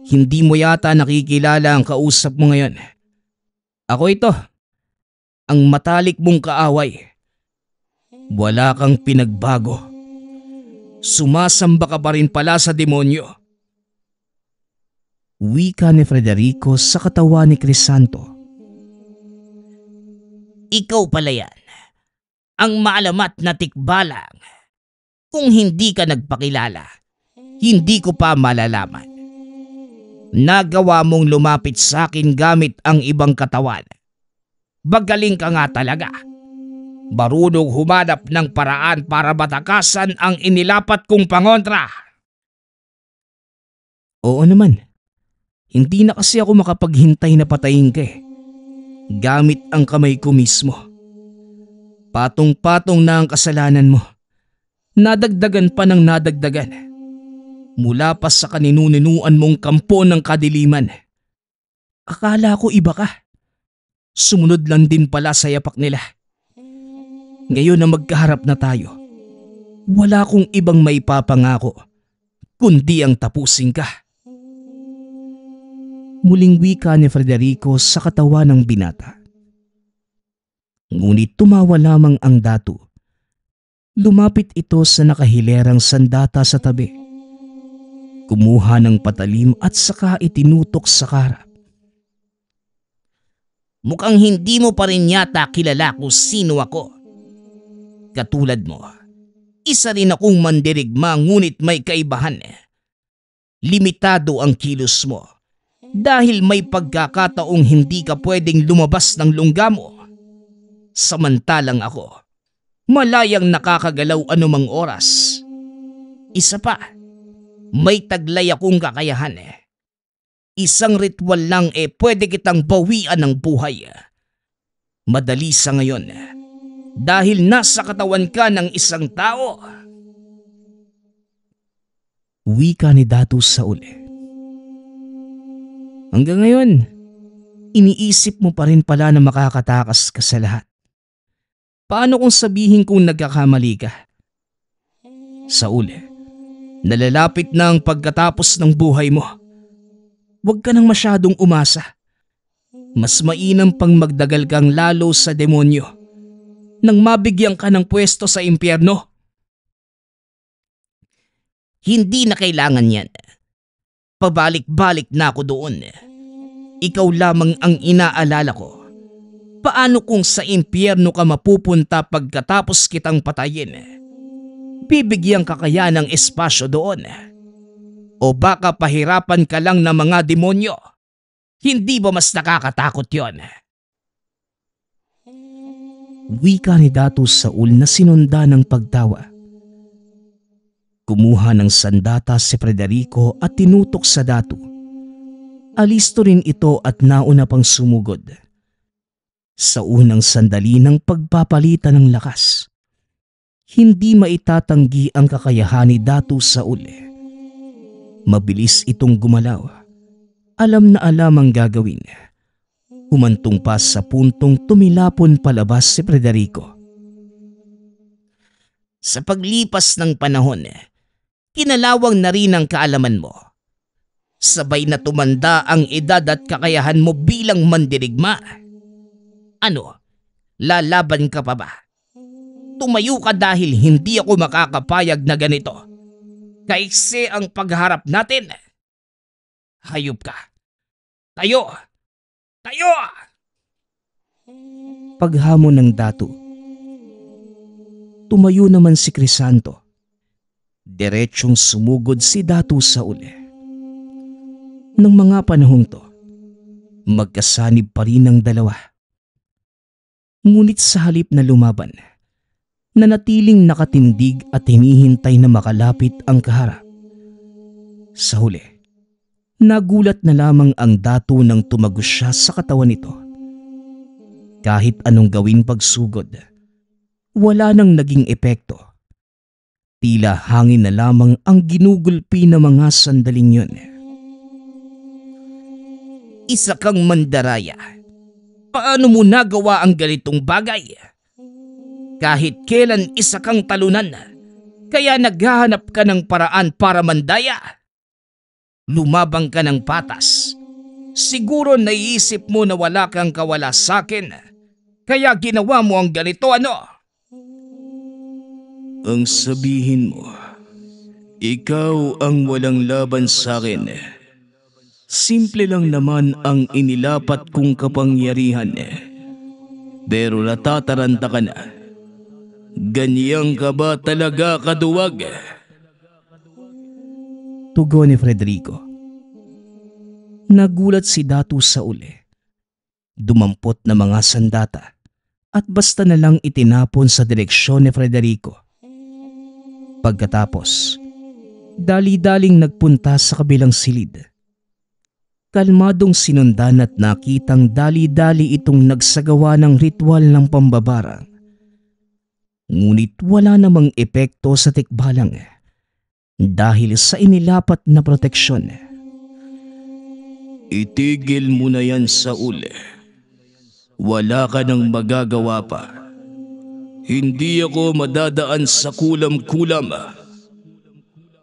hindi mo yata nakikilala ang kausap mo ngayon. Ako ito, ang matalik mong kaaway. Wala kang pinagbago. Sumasamba ka pa rin pala sa demonyo. Wika ni Frederico sa katawan ni Crisanto. Ikaw pala yan, ang maalamat na tikbalang. Kung hindi ka nagpakilala, hindi ko pa malalaman. Nagawa mong lumapit sa akin gamit ang ibang katawan. Bagaling ka nga talaga. Marunong humanap ng paraan para matakasan ang inilapat kong pangontra. Oo naman. Hindi na kasi ako makapaghintay na patayin ka eh. Gamit ang kamay ko mismo. Patong-patong na ang kasalanan mo. Nadagdagan pa ng nadagdagan. Mula pa sa kaninunuan mong kampo ng kadiliman. Akala ko iba ka. Sumunod lang din pala sa yapak nila. Ngayon na magkaharap na tayo, wala kong ibang maipapangako kundi ang tapusin ka. Muling wika ni Frederico sa katawan ng binata. Ngunit tumawa lamang ang Dato. Lumapit ito sa nakahilerang sandata sa tabi. Kumuha ng patalim at saka itinutok sa karap. Mukhang hindi mo pa rin yata kilala kung sino ako. Katulad mo, isa rin akong mandirigma ngunit may kaibahan. Limitado ang kilos mo. Dahil may pagkakataong hindi ka pwedeng lumabas ng lungga mo. Samantalang ako, malayang nakakagalaw anumang oras. Isa pa, may taglay akong kakayahan. Isang ritual lang pwede kitang bawian ng buhay. Madali sa ngayon, dahil nasa katawan ka ng isang tao. Wika ni Dato Saul. Hanggang ngayon, iniisip mo pa rin pala na makakatakas ka sa lahat. Paano kung sabihin kong nagkakamali ka? Saul, nalalapit na ang pagkatapos ng buhay mo. Huwag ka nang masyadong umasa. Mas mainam pang magdagal kang lalo sa demonyo nang mabigyan ka ng pwesto sa impyerno. Hindi na kailangan yan. Pabalik-balik na ako doon. Ikaw lamang ang inaalala ko. Paano kung sa impyerno ka mapupunta pagkatapos kitang patayin? Bibigyan ka kaya ng espasyo doon? O baka pahirapan ka lang ng mga demonyo? Hindi ba mas nakakatakot yon? Wika ni Dato Saul na sinunda ng pagtawa. Kumuha ng sandata si Frederico at tinutok sa datu. Alisto rin ito at nauna pang sumugod. Sa unang sandali ng pagpapalitan ng lakas, hindi maitatanggi ang kakayahan ni Datu Saul. Mabilis itong gumalaw. Alam na alam ang gagawin. Humantong pa sa puntong tumilapon palabas si Frederico. Sa paglipas ng panahon, kinalawang na rin ang kaalaman mo. Sabay na tumanda ang edad at kakayahan mo bilang mandirigma. Ano, lalaban ka pa ba? Tumayo ka dahil hindi ako makakapayag na ganito. Kaiksi ang pagharap natin. Hayop ka. Tayo! Tayo! Paghamon ng Datu. Tumayo naman si Crisanto. Diretsyong sumugod si Datu Saul. Nang mga panahong to, magkasanib pa rin ang dalawa. Ngunit sa halip na lumaban, nanatiling nakatindig at hinihintay na makalapit ang kaharap. Sa huli, nagulat na lamang ang Datu nang tumagos siya sa katawan nito. Kahit anong gawing pagsugod, wala nang naging epekto. Tila hangin na lamang ang ginugulpi ng mga sandaling yun. Isa kang mandaraya. Paano mo nagawa ang ganitong bagay? Kahit kailan isa kang talunan, kaya naghahanap ka ng paraan para mandaya. Lumabang ka ng patas. Siguro naiisip mo na wala kang kawala sa akin, kaya ginawa mo ang ganito, ano? Ang sabihin mo, ikaw ang walang laban sa akin. Simple lang naman ang inilapat kong kapangyarihan. Pero natataranta ka na. Ganyang ka ba talaga kaduwag? Tugon ni Frederico. Nagulat si Datu Saul. Dumampot na mga sandata at basta na lang itinapon sa direksyon ni Frederico. Pagkatapos, dali-daling nagpunta sa kabilang silid. Kalmadong sinundan at nakitang dali-dali itong nagsagawa ng ritual ng pambabarang. Ngunit wala namang epekto sa tikbalang dahil sa inilapat na proteksyon. Itigil mo na yan, Saul. Wala ka nang magagawa pa. Hindi ako madadaan sa kulam-kulam.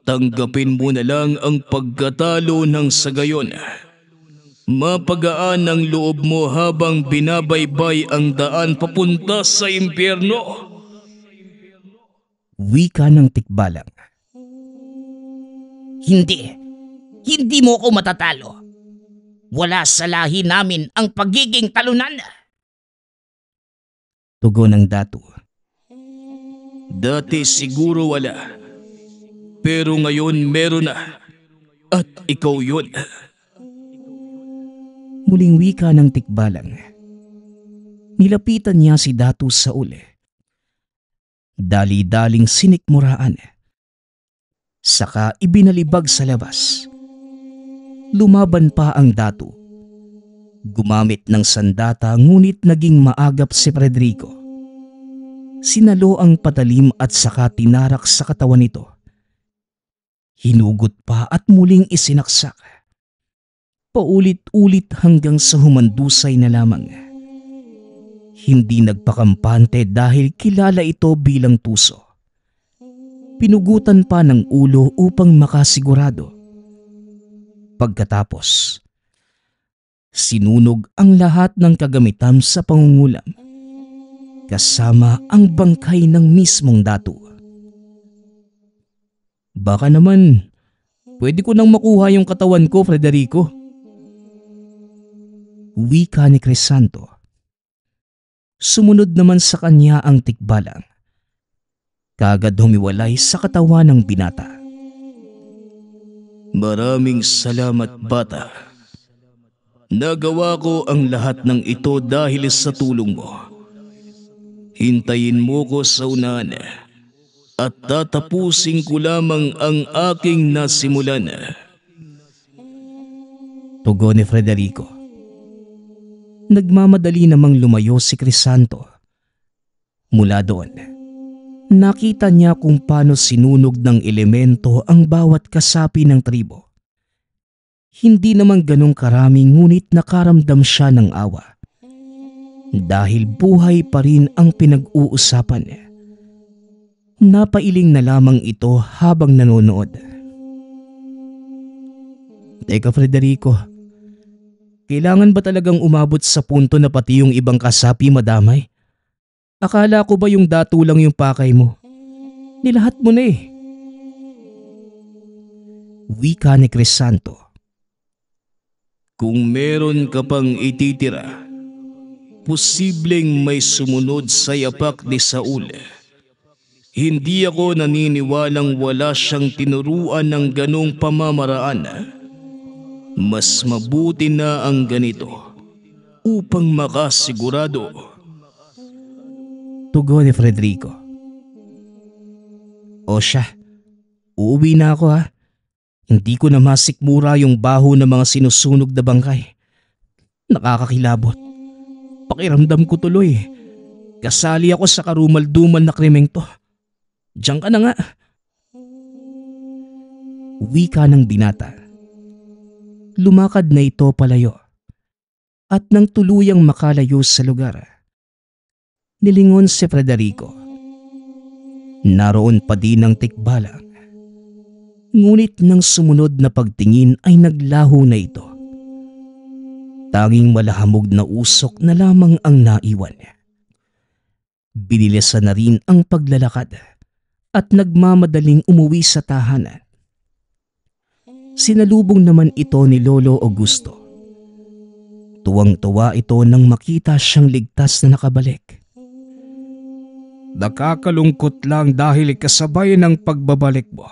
Tanggapin mo na lang ang pagkatalo ng sa gayon. Mapagaan ang loob mo habang binabaybay ang daan papunta sa impyerno. Wika ng tikbalang. Hindi mo ako matatalo. Wala sa lahi namin ang pagiging talunan. Tugon ng Datu. Dati siguro wala. Pero ngayon meron na. At ikaw yun. Muling wika ng tikbalang. Nilapitan niya si Datu Saul. Dali-daling sinikmuraan. Saka ibinalibag sa labas. Lumaban pa ang Datu. Gumamit ng sandata ngunit naging maagap si Frederico. Sinalo ang patalim at saka tinarak sa katawan nito. Hinugot pa at muling isinaksak. Paulit-ulit hanggang sa humandusay na lamang. Hindi nagpakampante dahil kilala ito bilang tuso. Pinugutan pa ng ulo upang makasigurado. Pagkatapos, sinunog ang lahat ng kagamitan sa pangungulam, kasama ang bangkay ng mismong Datu. Baka naman, pwede ko nang makuha yung katawan ko, Frederico. Wika ni Crisanto. Sumunod naman sa kanya ang tikbalang. Kagad humiwalay sa katawan ng binata. Maraming salamat, bata. Nagawa ko ang lahat ng ito dahil sa tulong mo. Hintayin mo ko sa unahan. at tatapusin ko lamang ang aking nasimulan. Tugon ni Frederico. Nagmamadali namang lumayo si Crisanto. Mula doon, nakita niya kung paano sinunog ng elemento ang bawat kasapi ng tribo. Hindi naman ganong karami ngunit nakaramdam siya ng awa. Dahil buhay pa rin ang pinag-uusapan. Napailing na lamang ito habang nanonood. Teka Frederico, kailangan ba talagang umabot sa punto na pati yung ibang kasapi madamay? Akala ko ba yung dato lang yung pakay mo? Nilahat mo na eh. Wika ni Crisanto. Kung meron ka pang ititira, posibleng may sumunod sa yapak ni Saul. Hindi ako naniniwalang wala siyang tinuruan ng ganong pamamaraan. Mas mabuti na ang ganito upang makasigurado. Tugon ni Frederico. O siya, uuwi na ako ha. Hindi ko na masikmura yung baho ng mga sinusunog na bangkay. Nakakakilabot. Pakiramdam ko tuloy. Kasali ako sa karumal-dumal na krimeng to. Diyan ka na nga. Wika ng binata. Lumakad na ito palayo. At nang tuluyang makalayo sa lugar, nilingon si Frederico. Naroon pa din ang tikbalang. Ngunit nang sumunod na pagtingin ay naglaho na ito. Tanging malahamog na usok na lamang ang naiwan. Binilisan na rin ang paglalakad at nagmamadaling umuwi sa tahanan. Sinalubong naman ito ni Lolo Augusto. Tuwang-tuwa ito nang makita siyang ligtas na nakabalik. Nakakalungkot lang dahil kasabay ng pagbabalik mo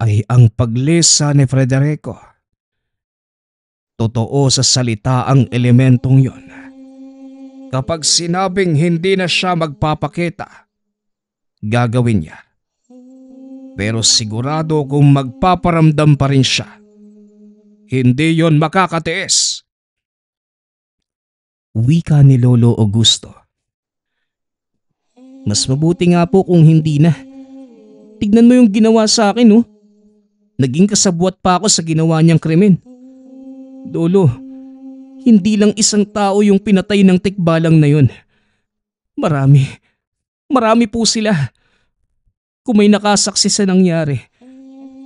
ay ang paglisa ni Frederico. Totoo sa salita ang elementong yon. Kapag sinabing hindi na siya magpapakita, gagawin niya. Pero sigurado kung magpaparamdam pa rin siya, hindi yon makakatiis. Wika ni Lolo Augusto. Mas mabuti nga po kung hindi na. Tignan mo yung ginawa sa akin oh. Naging kasabwat pa ako sa ginawa niyang krimen. Lolo, hindi lang isang tao yung pinatay ng tikbalang na yun. Marami po sila. Kung may nakasaksi sa nangyari,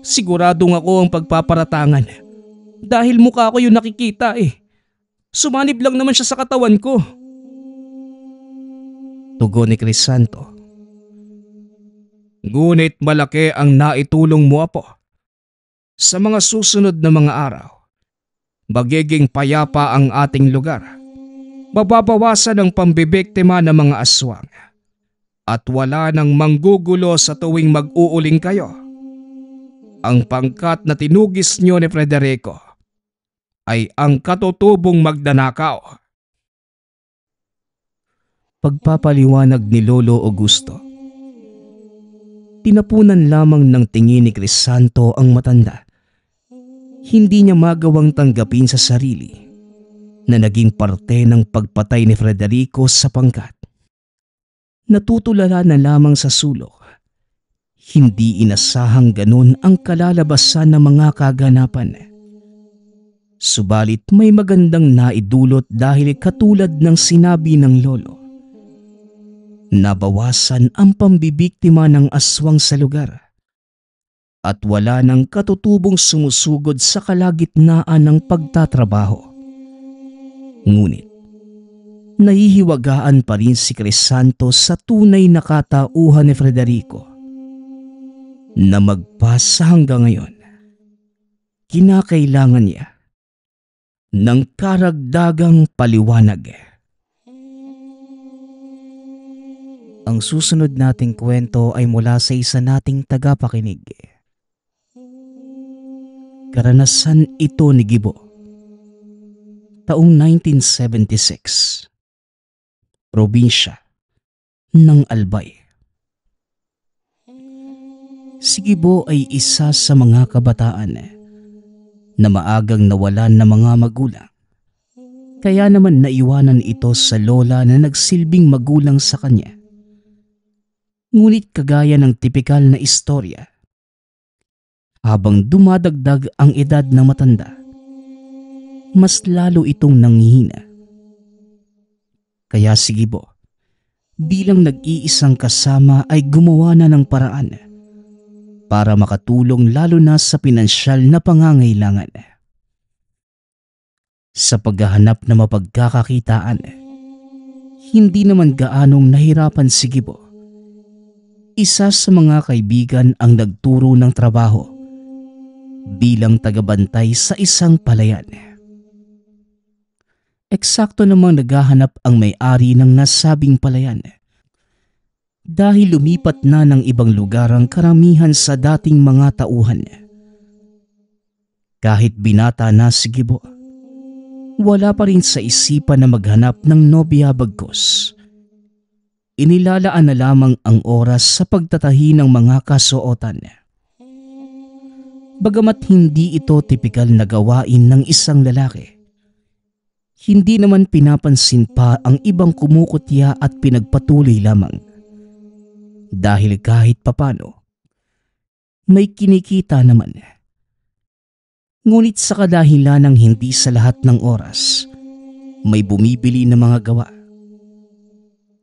siguradong ako ang pagpaparatangan. Dahil mukha ko yung nakikita eh. Sumanib lang naman siya sa katawan ko. Tugon ni Crisanto. Ngunit malaki ang naitulong mo, Apo. Sa mga susunod na mga araw, magiging payapa ang ating lugar. Mababawasan ang pambibiktima ng mga aswang. At wala nang manggugulo sa tuwing mag-uuling kayo. Ang pangkat na tinugis niyo ni Frederico ay ang katutubong magdanakaw. Pagpapaliwanag ni Lolo Augusto. Tinapunan lamang ng tingin ni Crisanto ang matanda. Hindi niya magawang tanggapin sa sarili na naging parte ng pagpatay ni Frederico sa pangkat. Natutulala na lamang sa sulok. Hindi inasahang ganun ang kalalabasan ng mga kaganapan. Subalit may magandang naidulot dahil katulad ng sinabi ng lolo. Nabawasan ang pambibiktima ng aswang sa lugar. At wala nang katutubong sumusugod sa kalagitnaan ng pagtatrabaho. Ngunit, nahihiwagaan pa rin si Crisanto sa tunay na katauhan ni Frederico na magpasa hanggang ngayon. Kinakailangan niya ng karagdagang paliwanag. Ang susunod nating kwento ay mula sa isa nating tagapakinig. Karanasan ito ni Gibo. Taong 1976. Probinsya ng Albay. Si Gibo ay isa sa mga kabataan na maagang nawalan ng mga magulang. Kaya naman naiwanan ito sa lola na nagsilbing magulang sa kanya. Ngunit kagaya ng tipikal na istorya, habang dumadagdag ang edad ng matanda, mas lalo itong nanghihina. Kaya si Gibo, bilang nag-iisang kasama ay gumawa na ng paraan para makatulong lalo na sa pinansyal na pangangailangan. Sa paghahanap na mapagkakakitaan, hindi naman gaanong nahirapan si Gibo. Isa sa mga kaibigan ang nagturo ng trabaho bilang tagabantay sa isang palayan. Eksakto namang naghahanap ang may-ari ng nasabing palayan. Dahil lumipat na ng ibang lugar ang karamihan sa dating mga tauhan. Kahit binata na si Gibo, wala pa rin sa isipan na maghanap ng nobya bagkus. Inilalaan na lamang ang oras sa pagtatahi ng mga kasuotan. Bagamat hindi ito tipikal na gawain ng isang lalaki, hindi naman pinapansin pa ang ibang kumukutya at pinagpatuloy lamang. Dahil kahit papano, may kinikita naman. Ngunit sa kadahilan ng hindi sa lahat ng oras, may bumibili na mga gawa.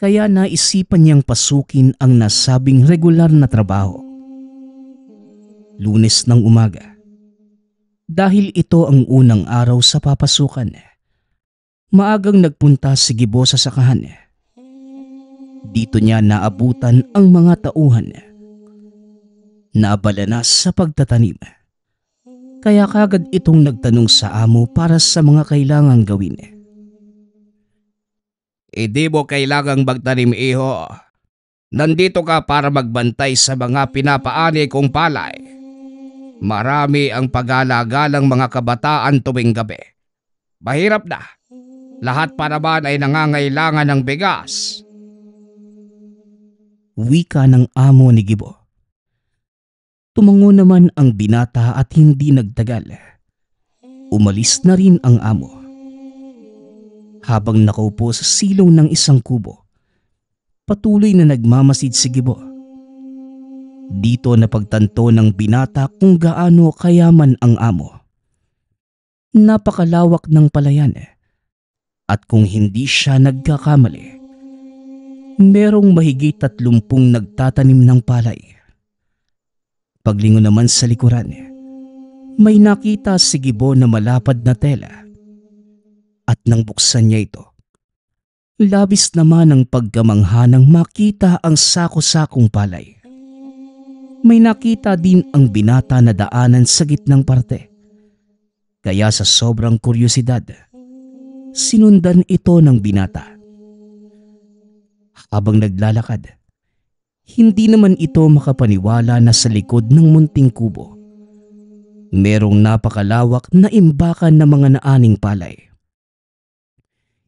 Kaya naisipan niyang pasukin ang nasabing regular na trabaho. Lunes ng umaga. Dahil ito ang unang araw sa papasukan, maagang nagpunta si Gibo sa sakahan. Dito niya naabutan ang mga tauhan. Naabala na sa pagtatanim. Kaya kagad itong nagtanong sa amo para sa mga kailangang gawin. Di mo kailangang magtanim, iho. Nandito ka para magbantay sa mga pinapaani kong palay. Marami ang pag-alagalang mga kabataan tuwing gabi. Mahirap na. Lahat pa naman ay nangangailangan ng bigas. Wika ng amo ni Gibo. Tumango naman ang binata at hindi nagtagal. Umalis na rin ang amo. Habang nakaupo sa silong ng isang kubo, patuloy na nagmamasid si Gibo. Dito napagtanto ng binata kung gaano kayaman ang amo. Napakalawak ng palayan at kung hindi siya nagkakamali, merong mahigit 30 nagtatanim ng palay. Paglingon naman sa likuran, may nakita si Gibo na malapad na tela. At nang buksan niya ito, labis naman ang pagkamangha nang makita ang sako-sakong palay. May nakita din ang binata na daanan sa gitnang parte. Kaya sa sobrang kuryosidad, sinundan ito ng binata. Habang naglalakad, hindi naman ito makapaniwala na sa likod ng munting kubo, merong napakalawak na imbakan ng mga naaning palay.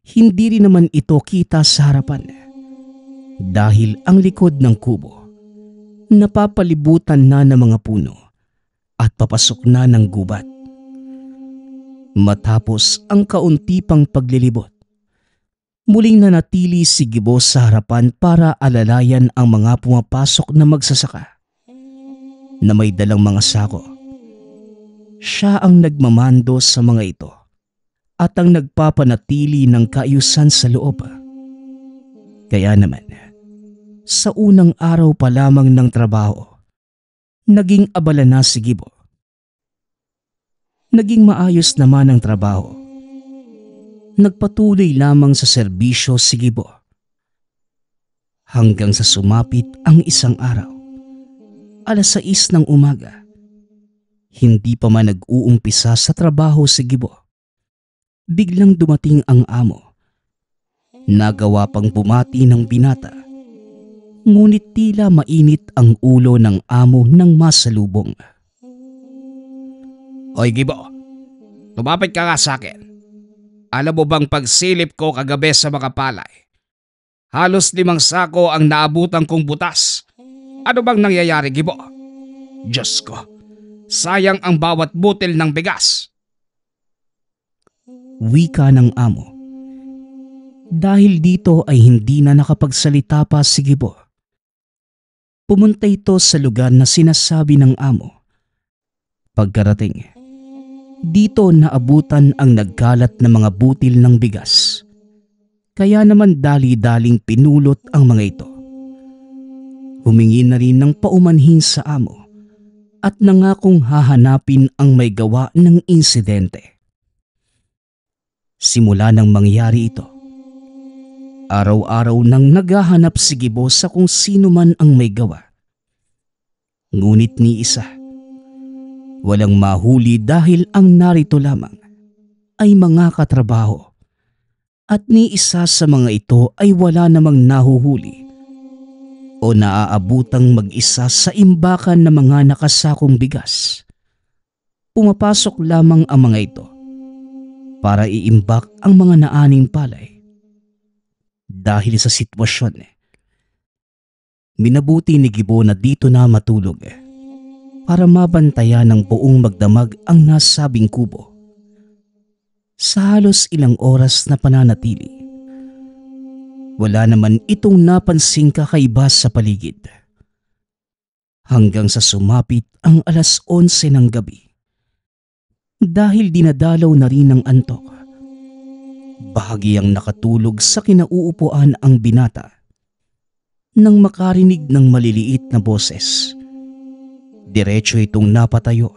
Hindi rin naman ito kita sa harapan dahil ang likod ng kubo napapalibutan na ng mga puno at papasok na ng gubat. Matapos ang kaunti pang paglilibot, muling nanatili si Gibo sa harapan para alalayan ang mga pumapasok na magsasaka na may dalang mga sako. Siya ang nagmamando sa mga ito at ang nagpapanatili ng kaayusan sa loob. Kaya naman, sa unang araw pa lamang ng trabaho, naging abala na si Gibo. Naging maayos naman ang trabaho. Nagpatuloy lamang sa serbisyo si Gibo. Hanggang sa sumapit ang isang araw, 6:00 ng umaga, hindi pa man nag-uumpisa sa trabaho si Gibo. Biglang dumating ang amo. Nagawa pang bumati ng binata. Ngunit tila mainit ang ulo ng amo nang masalubong. Oy Gibo, lumapit ka nga sa akin. Alam mo bang pagsilip ko kagabi sa mga palay, halos 5 sako ang naabutan kong butas. Ano bang nangyayari, Gibo? Diyos ko, sayang ang bawat butil ng bigas. Wika ng amo. Dahil dito ay hindi na nakapagsalita pa si Gibo. Pumunta ito sa lugar na sinasabi ng amo. Pagkarating, dito naabutan ang nagkalat na mga butil ng bigas. Kaya naman dali-daling pinulot ang mga ito. Humingi na rin ng paumanhin sa amo at nangakong hahanapin ang may gawa ng insidente. Simula nang mangyari ito, araw-araw nang naghahanap si Gibo sa kung sino man ang may gawa. Ngunit ni isa, walang mahuli dahil ang narito lamang ay mga katrabaho at ni isa sa mga ito ay wala namang nahuhuli o naaabutang mag-isa sa imbakan ng mga nakasakong bigas. Pumapasok lamang ang mga ito para iimbak ang mga naaning palay. Dahil sa sitwasyon, minabuti ni Gibo na dito na matulog para mabantayan ng buong magdamag ang nasabing kubo. Sa halos ilang oras na pananatili, wala naman itong napansing kakaiba sa paligid. Hanggang sa sumapit ang alas 11 ng gabi. Dahil dinadalaw na rin ng antok, bahagyang nakatulog sa kinauupuan ang binata. Nang makarinig ng maliliit na boses, diretso itong napatayo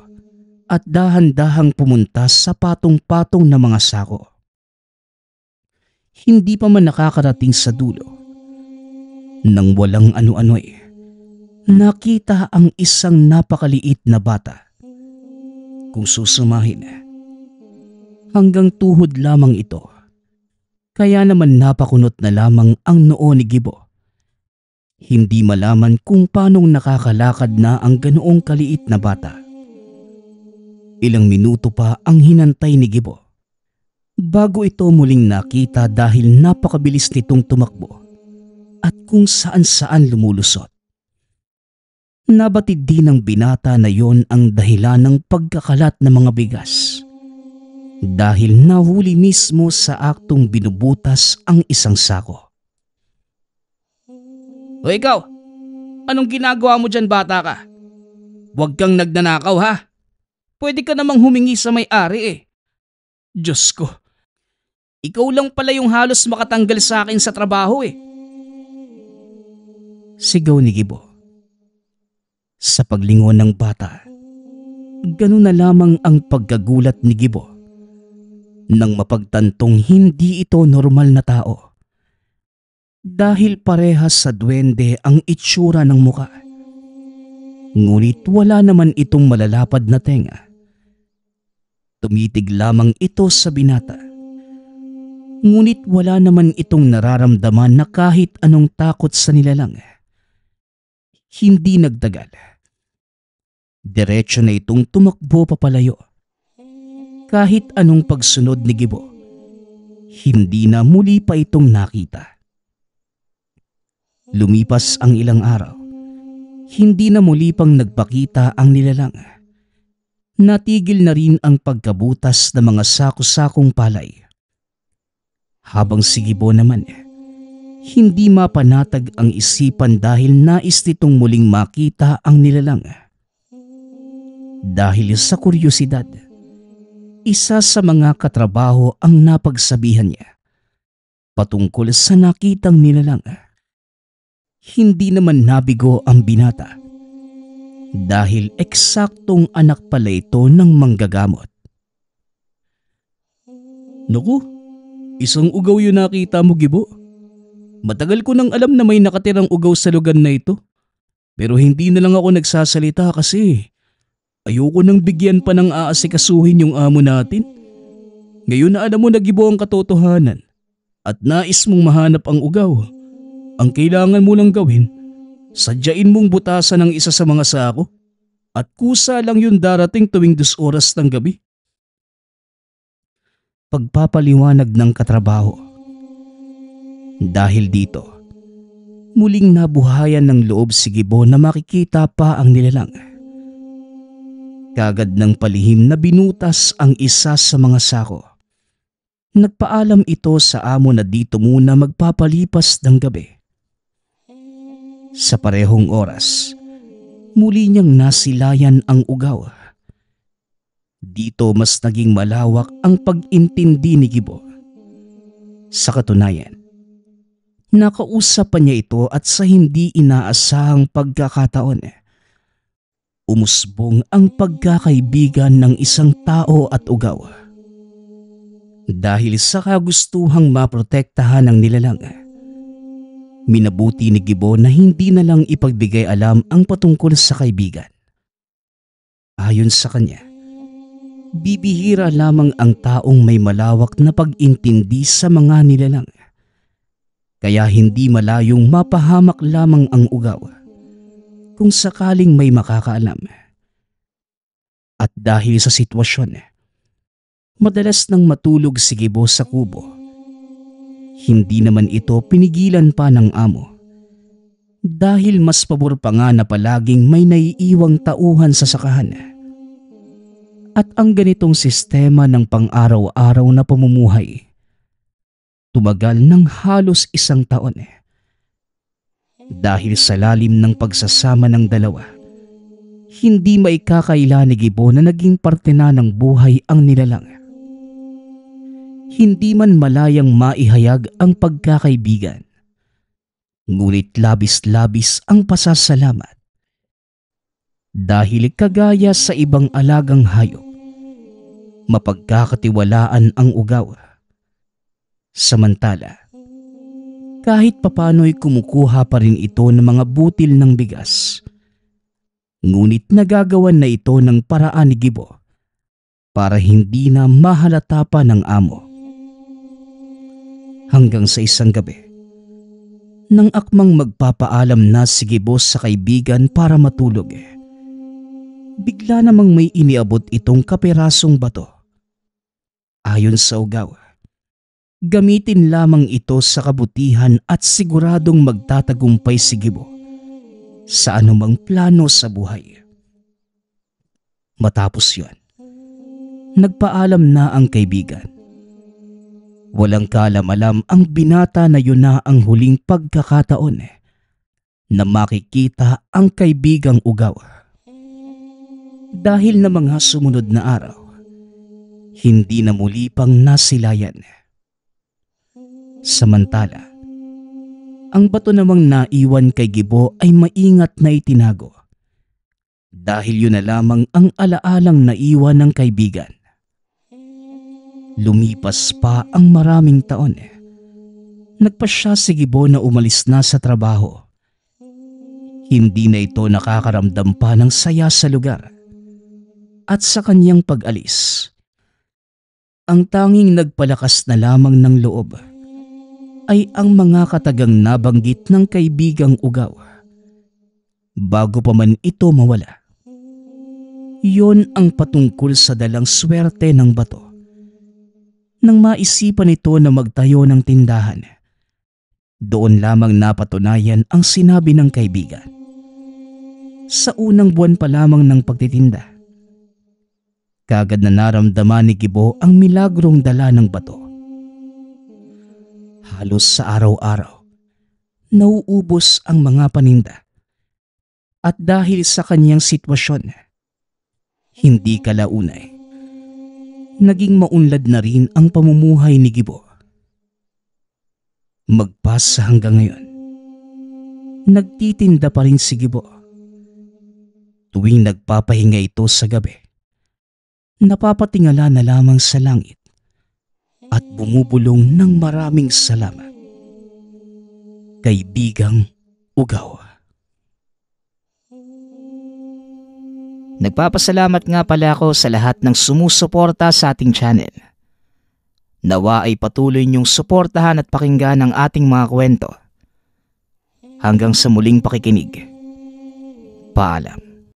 at dahan-dahang pumunta sa patong-patong na mga sako. Hindi pa man nakakarating sa dulo, nang walang ano-ano'y nakita ang isang napakaliit na bata. Kung susumahin, hanggang tuhod lamang ito. Kaya naman napakunot na lamang ang noo ni Gibo. Hindi malaman kung paanong nakakalakad na ang ganoong kaliit na bata. Ilang minuto pa ang hinantay ni Gibo bago ito muling nakita dahil napakabilis nitong tumakbo at kung saan-saan lumulusot. Nabatid din ng binata na yon ang dahilan ng pagkakalat ng mga bigas dahil nahuli mismo sa aktong binubutas ang isang sako. O ikaw, anong ginagawa mo dyan, bata ka? Huwag kang nagnanakaw, ha? Pwede ka namang humingi sa may-ari eh. Diyos ko, ikaw lang pala yung halos makatanggal sa akin sa trabaho eh. Sigaw ni Gibo. Sa paglingon ng bata, ganun na lamang ang pagkagulat ni Gibo nang mapagtantong hindi ito normal na tao. Dahil parehas sa duwende ang itsura ng muka. Ngunit wala naman itong malalapad na tenga. Tumitig lamang ito sa binata. Ngunit wala naman itong nararamdaman na kahit anong takot sa nilalang. Hindi nagtagal. Diretso na itong tumakbo papalayo. Kahit anong pagsunod ni Gibo, hindi na muli pa itong nakita. Lumipas ang ilang araw. Hindi na muli pang nagpakita ang nilalang. Natigil na rin ang pagkabutas ng mga sako-sakong palay. Habang si Gibo naman, hindi mapanatag ang isipan dahil nais nitong muling makita ang nilalang. Dahil sa kuryosidad, isa sa mga katrabaho ang napagsabihan niya patungkol sa nakitang nilalang. Hindi naman nabigo ang binata dahil eksaktong anak pala ito ng manggagamot. Naku, isang ugaw yun nakita mo, Gibo. Matagal ko nang alam na may nakatirang ugaw sa lugar na ito. Pero hindi na lang ako nagsasalita kasi ayoko nang bigyan pa ng aasikasuhin yung amo natin. Ngayon na alam mo na, Gibo, ang katotohanan at nais mong mahanap ang ugaw. Ang kailangan mo lang gawin, sadyain mong butasan ng isa sa mga sako at kusa lang yun darating tuwing 2 oras ng gabi. Pagpapaliwanag ng katrabaho. Dahil dito, muling nabuhayan ng loob si Gibo na makikita pa ang nilalang. Kagad ng palihim na binutas ang isa sa mga sako. Nagpaalam ito sa amo na dito muna magpapalipas ng gabi. Sa parehong oras, muli niyang nasilayan ang ugaw. Dito mas naging malawak ang pag-intindi ni Gibo. Sa katunayan, nakausap pa niya ito at sa hindi inaasahang pagkakataon, umusbong ang pagkakaibigan ng isang tao at ugaw. Dahil sa kagustuhang maprotektahan ng nilalang, minabuti ni Gibo na hindi na lang ipagbigay alam ang patungkol sa kaibigan. Ayon sa kanya, bibihira lamang ang taong may malawak na pag-intindi sa mga nilalang. Kaya hindi malayong mapahamak lamang ang ugaw kung sakaling may makakaalam. At dahil sa sitwasyon, madalas nang matulog si Gibo sa kubo. Hindi naman ito pinigilan pa ng amo. Dahil mas pabor pa nga na palaging may naiiwang tauhan sa sakahan. At ang ganitong sistema ng pang-araw-araw na pamumuhay, tumagal ng halos 1 taon. Dahil sa lalim ng pagsasama ng dalawa, hindi maikakaila ni Gibo na naging parte na ng buhay ang nilalang. Hindi man malayang maihayag ang pagkakaibigan, ngunit labis-labis ang pasasalamat. Dahil kagaya sa ibang alagang hayop, mapagkakatiwalaan ang ugaw. Samantala, kahit papano'y kumukuha pa rin ito ng mga butil ng bigas, ngunit nagagawan na ito ng paraan ni Gibo para hindi na mahalata pa ng amo. Hanggang sa isang gabi, nang akmang magpapaalam na si Gibo sa kaibigan para matulog, bigla namang may iniabot itong kapirasong bato. Ayon sa ugaw, gamitin lamang ito sa kabutihan at siguradong magtatagumpay si Gibo sa anumang plano sa buhay. Matapos yun, nagpaalam na ang kaibigan. Walang kaalam-alam ang binata na yun na ang huling pagkakataon na makikita ang kaibigang ugaw. Dahil na mga sumunod na araw, hindi na muli pang nasilayan. Samantala, ang bato namang naiwan kay Gibo ay maingat na itinago. Dahil yun na lamang ang alaalang naiwan ng kaibigan. Lumipas pa ang maraming taon. Nagpasya si Gibo na umalis na sa trabaho. Hindi na ito nakakaramdam pa ng saya sa lugar. At sa kanyang pag-alis, ang tanging nagpalakas na lamang ng loob ay ang mga katagang nabanggit ng kaibigang ugaw. Bago pa man ito mawala, yon ang patungkol sa dalang swerte ng bato. Nang maisipan nito na magtayo ng tindahan, doon lamang napatunayan ang sinabi ng kaibigan. Sa unang buwan pa lamang ng pagtitinda, kagad na naramdaman ni Gibo ang milagrong dala ng bato. Halos sa araw-araw, nauubos ang mga paninda. At dahil sa kanyang sitwasyon, hindi kalaunay, naging maunlad na rin ang pamumuhay ni Gibo. Magpas hanggang ngayon, nagtitinda pa rin si Gibo. Tuwing nagpapahinga ito sa gabi, napapatingala na lamang sa langit at bumubulong ng maraming salamat. Kaibigang ugaw. Nagpapasalamat nga pala ako sa lahat ng sumusuporta sa ating channel. Nawa ay patuloy niyong suportahan at pakinggan ang ating mga kwento. Hanggang sa muling pakikinig. Paalam.